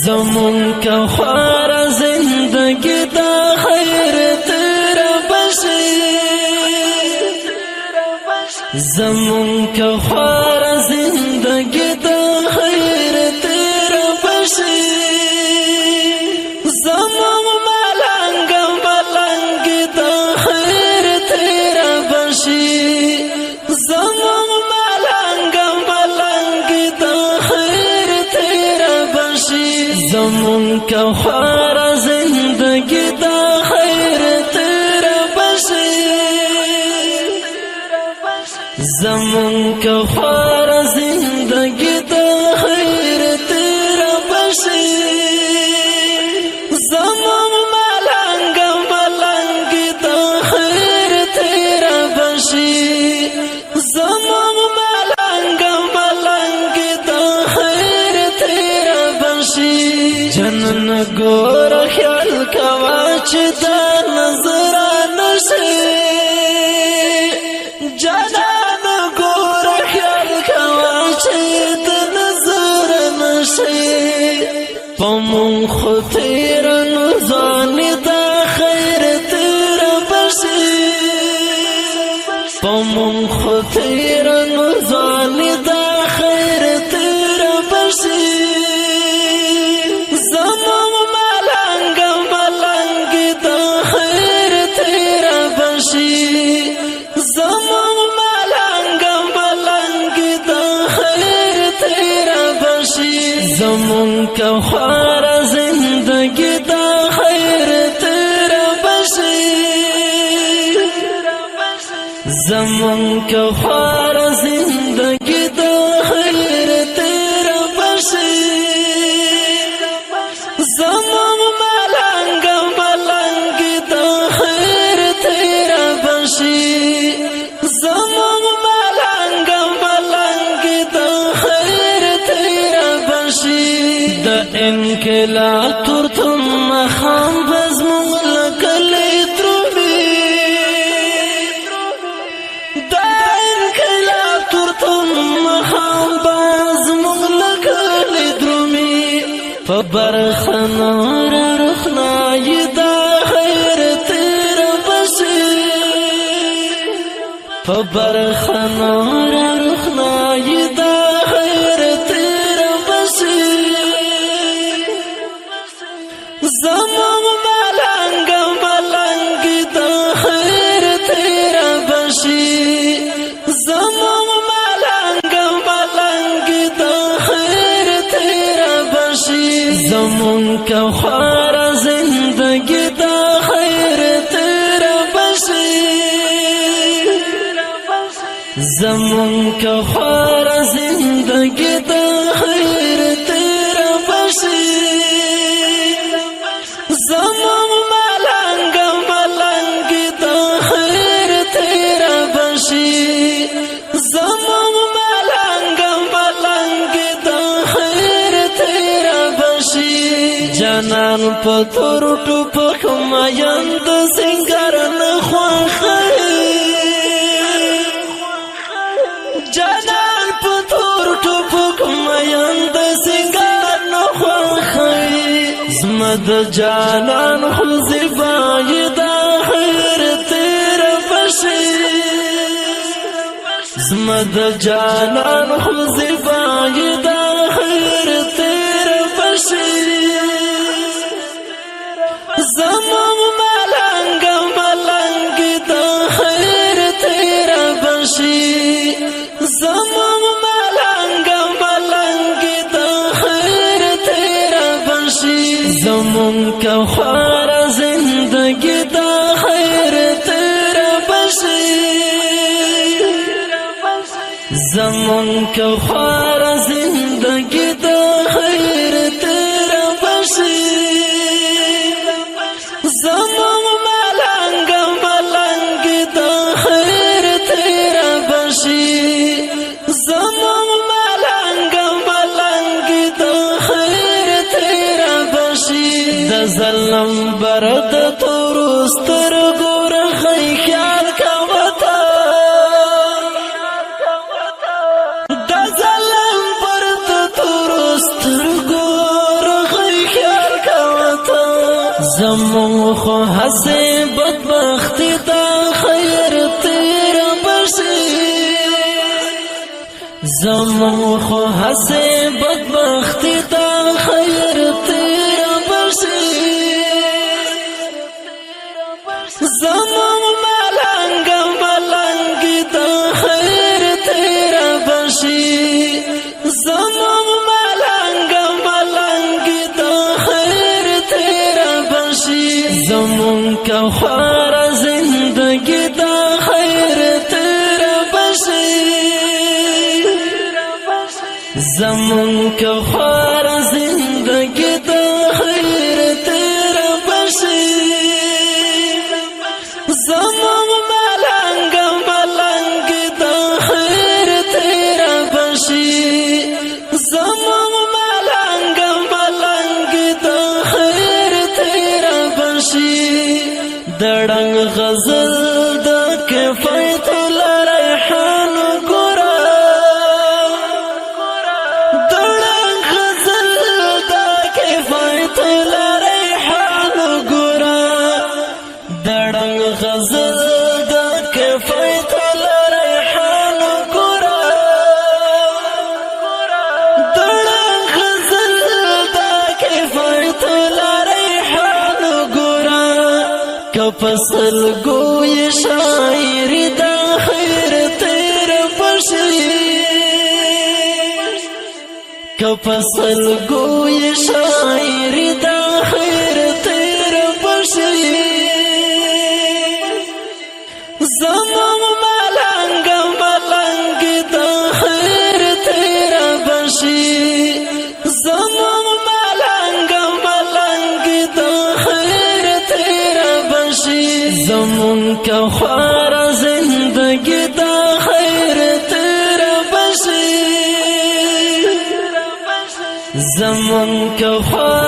زمون کا خوار زندگی دا خیر تیرا بشی زمون کا خوار زندگی دا خیر تیرا بشی زمون ملنگ دا خیر تیرا بشی زمون ملنگ دا خیر تیرا بشی زمون کا خوار زندگی دا خیر تیرا بشی زمون کا خوار زندگی دا خیر تیرا بشی زمون ملنگ دا خیر تیرا بشی زمون ملنگ دا خیر تیرا بشی جنن گور خیال کوا چه دا نظر نشی جنن گور خیال کوا چه دا نظر نشی پمون خود تیرا نزانی دا خیر تیرا بشی پمون خود تیرا نزانی دا خیر تیرا بشی زمون ملنگ دا خیر تیرا بشی زمون ملنگ دا خیر تیرا بشی زمون کا خوار زندگی دا خیر تیرا بشی زمون کا خوار زندگی دا خیر تیرا بشی زمون ملنگ دا خیر تیرا بشی زمون ملنگ دا خیر تیرا بشی دا انقلاب ترتم مخام بزمون لکلی درومی دا انقلاب ترتم مخام بزمون لکلی درومی فبرخنار رخنای دا خیر تیرا بشی فبرخنار رخنای دا خیر تیرا بشی زمون ملنگ دا خیر تیرا بشی زمون ملنگ دا خیر تیرا بشی زمون کا خوار زندگی دا خیر تیرا بشی زمون کا خوار زندگی دا خیر تیرا بشی زمون ملنگ دا خیر تیرا بشی زمون ملنگ دا خیر تیرا بشی جانان پتور ټوپک مایند سنگار نخواخی جانان پتور ټوپک مایند سنگار نخواخی زمد جانان خوزی بای دا خیر تیرا بشی زمد جانان خوزی بای دا خیر تیرا بشی زمون ملنگ دا خیر تیرا بشی زمون ملنگ دا خیر تیرا بشی زمون کا خوار زندگی دا خیر تیرا بشی زمون کا خوار زندگی دا خیر تیرا بشی زمون ملنگ دا خیر تیرا بشی زمون ملنگ دا خیر تیرا بشی دا ظلم برد تورستر گور خی خیال کا وطا زمون خو حسے بدبختی دا خیر تیرا بشی زمون خو حسے بدبختی دا خیر تیرا بشی زمون ملنگ ملنگ دا خیر تیرا بشی زمون ملنگ ملنگ دا خیر تیرا بشی زمون کا خوار زندگی دا خیر تیرا بشی زمون کا خوار زندگی دا خیر تیرا بشی زمون ملنگ ملنگ دا خیر تیرا بشی زمون ملنگ ملنگ دا خیر تیرا بشی دڑنگ غزل دا کفایت لریحان گورا دڑنگ غزل دا کفایت لریحان گورا دڑنگ غزل دا کفایت لریحان گورا دڑنگ غزل دا کفایت لریحان گورا کپسل گوی شاعری دا خیر تیر بشی کپسل گوی شاعری دا خیر تیر بشی زمون ملنگ ملنگ دا خیر تیرا بشی زمون ملنگ ملنگ دا خیر تیرا بشی زمون کا خوار زندگی دا خیر تیرا بشی زمون کا خوار